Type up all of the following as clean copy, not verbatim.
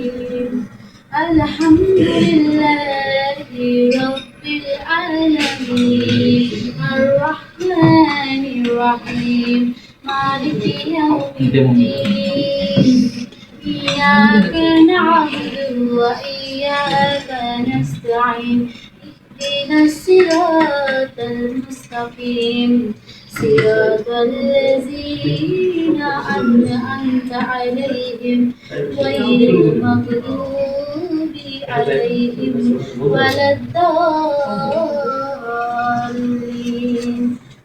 الحمد لله رب العالمين الرحمن الرحيم مالك يوم الدين إياك نعبد وإياك نستعين اهدنا الصراط المستقيم صراط الذين أنعمت عليهم غير المغضوب عليهم ولا الضالين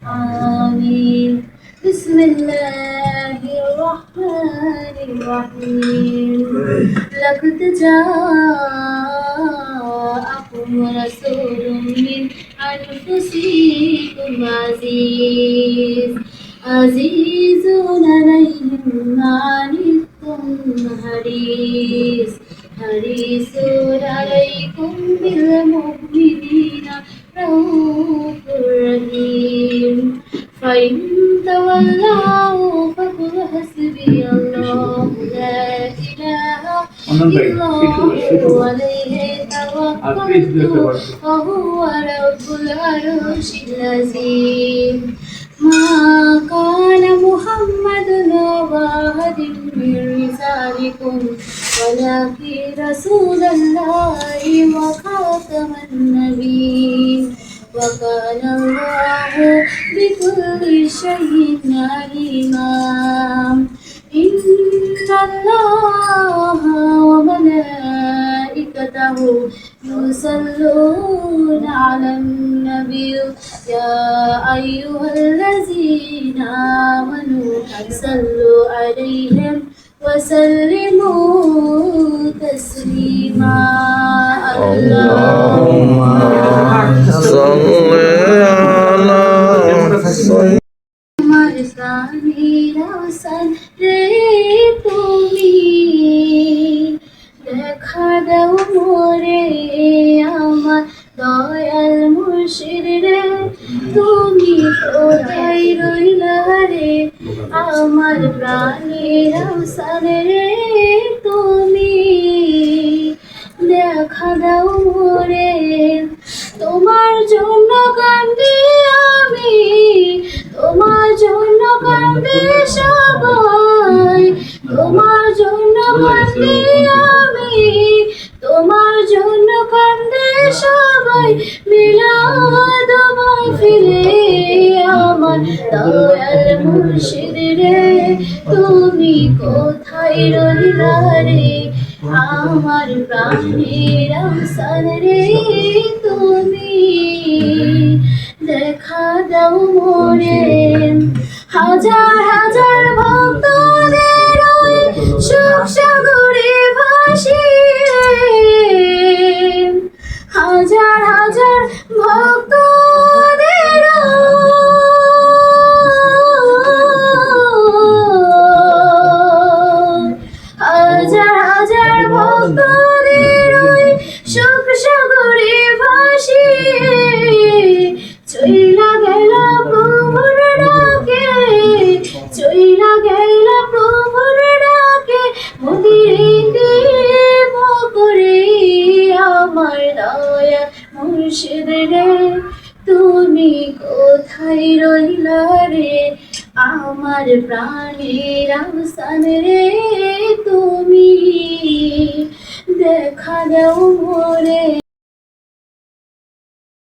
آمين بسم الله الرحمن الرحيم لقد جاءكم رسول من أنفسكم عزيز عليه ما عنتم حريص عليكم بالمؤمنين رؤوف رحيم فإن تولوا فقل حسبي الله لا إله إلا هو عليه توكلت وهو رب العرش العظيم ما كان محمد أبا أحد من رجالكم ولكن رسول الله وخاتم النبيين وكان الله بكل شيء عليما إن الله وملائكته يصلون على النبي يا أيها الذين آمنوا صلوا عليه وسلموا تسليما اللهم صل على দেখা দাও মোরে আমার দয়াল মুর্শিদ রে তুমি কোথায় রইলা রে আমার প্রাণের আহসান রে তুমি দেখা দাও মোরে তোমার জন্য কান্দি আমি তোমার জন্য কান্দে সবাই তোমার জন্য কান্দে আমি তোমার জন্য কান্দে সবাই মিলাদ মাহফিলে আমার দয়াল মুর্শিদ রে তুমি কোথায় রইলা রে আমার প্রাণের আহসান রে তুমি দেখা দাও মোরে হাজার হাজার ভক্তদের সুখ সাগরে ভাসিয়ে হাজার হাজার ভক্তদের হাজার হাজার ভক্তদের সুখ সাগরে ভাসিয়ে চইলা গেল প্রভুর ডাকে চইলা গেল প্রভুর ডাকে মতিরে করে আমার দয়া মুর্শিদ রে তুমি কোথায় রইলা রে আমার প্রাণের আহসান রে তুমি দেখা দাও মোরে।